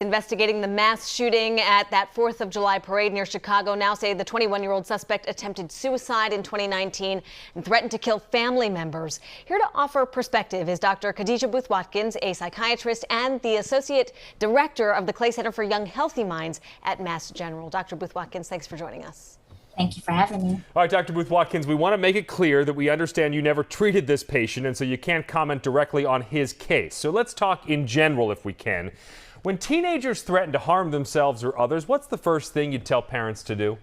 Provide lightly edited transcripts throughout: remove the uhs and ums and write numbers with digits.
Investigating the mass shooting at that 4th of July parade near Chicago now say the 21-year-old suspect attempted suicide in 2019 and threatened to kill family members. Here to offer perspective is Dr. Khadijah Booth Watkins, a psychiatrist and the associate director of the Clay Center for Young Healthy Minds at Mass General. Dr. Booth Watkins, thanks for joining us. Thank you for having me. All right, Dr. Booth Watkins, we want to make it clear that we understand you never treated this patient, and so you can't comment directly on his case. So let's talk in general if we can. When teenagers threaten to harm themselves or others, what's the first thing you'd tell parents to do?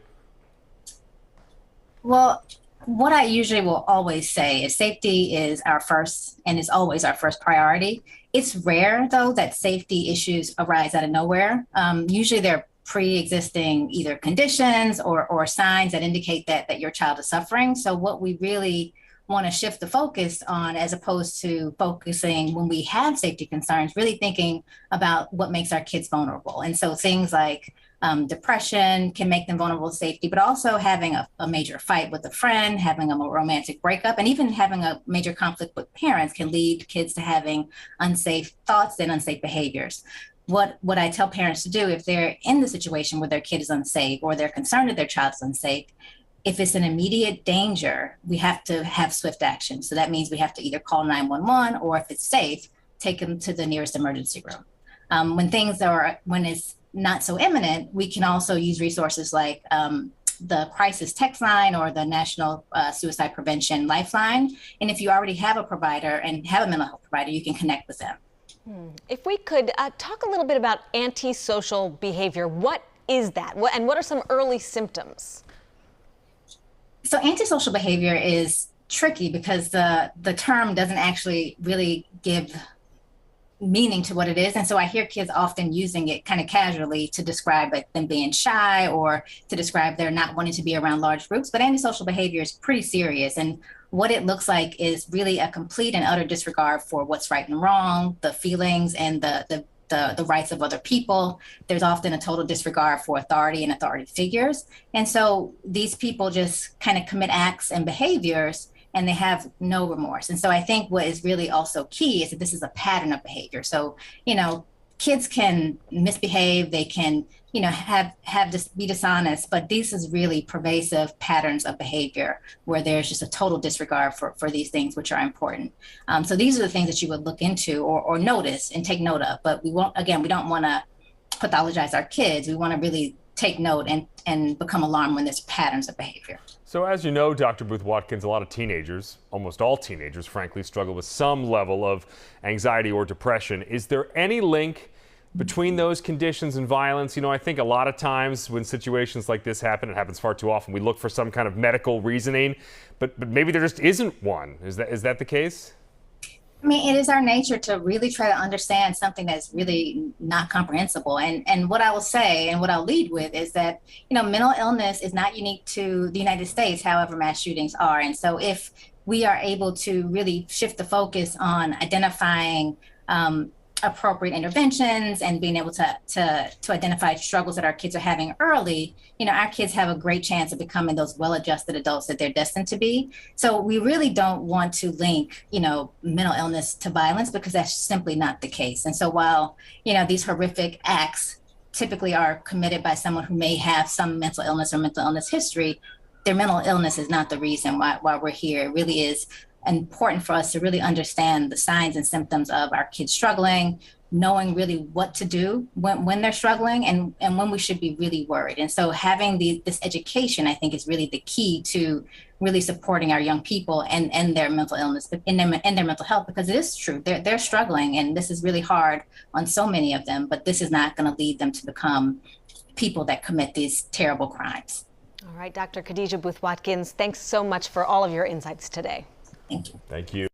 Well, what I usually will always say is safety is our first and is always our first priority. It's rare, though, that safety issues arise out of nowhere. Usually they're pre-existing either conditions or signs that indicate that your child is suffering. So what we really want to shift the focus on, as opposed to focusing when we have safety concerns, really thinking about what makes our kids vulnerable. And so things like depression can make them vulnerable to safety, but also having a major fight with a friend, having a romantic breakup, and even having a major conflict with parents can lead kids to having unsafe thoughts and unsafe behaviors. What I tell parents to do if they're in the situation where their kid is unsafe or they're concerned that their child is unsafe, if it's an immediate danger, we have to have swift action. So that means we have to either call 911 or, if it's safe, take them to the nearest emergency room. When it's not so imminent, we can also use resources like the crisis text line or the National Suicide Prevention Lifeline. And if you already have a provider and have a mental health provider, you can connect with them. If we could talk a little bit about antisocial behavior, what is that? And what are some early symptoms? So antisocial behavior is tricky because the term doesn't actually really give meaning to what it is. And so I hear kids often using it kind of casually to describe them being shy or to describe they're not wanting to be around large groups. But antisocial behavior is pretty serious. And what it looks like is really a complete and utter disregard for what's right and wrong, the feelings and the rights of other people. There's often a total disregard for authority and authority figures. And so these people just kind of commit acts and behaviors and they have no remorse. And so I think what is really also key is that this is a pattern of behavior. So, kids can misbehave, they can, be dishonest, but this is really pervasive patterns of behavior where there's just a total disregard for these things which are important. So these are the things that you would look into or notice and take note of. But we don't want to pathologize our kids. We want to really take note and become alarmed when there's patterns of behavior. So as you know, Dr. Booth Watkins, a lot of teenagers, almost all teenagers, frankly, struggle with some level of anxiety or depression. Is there any link between those conditions and violence? I think a lot of times when situations like this happen, it happens far too often, we look for some kind of medical reasoning, but maybe there just isn't one. Is that the case? I mean, it is our nature to really try to understand something that's really not comprehensible. And what I will say and what I'll lead with is that, mental illness is not unique to the United States, however mass shootings are. And so if we are able to really shift the focus on identifying appropriate interventions and being able to identify struggles that our kids are having early, our kids have a great chance of becoming those well-adjusted adults that they're destined to be. So we really don't want to link, mental illness to violence because that's simply not the case. And so while, these horrific acts typically are committed by someone who may have some mental illness or mental illness history, their mental illness is not the reason why we're here. It really is important for us to really understand the signs and symptoms of our kids struggling, knowing really what to do when they're struggling and when we should be really worried. And so having this education, I think, is really the key to really supporting our young people and their mental illness and their mental health, because it is true. They're struggling and this is really hard on so many of them, but this is not going to lead them to become people that commit these terrible crimes. All right, Dr. Khadijah Booth Watkins, thanks so much for all of your insights today. Thank you. Thank you.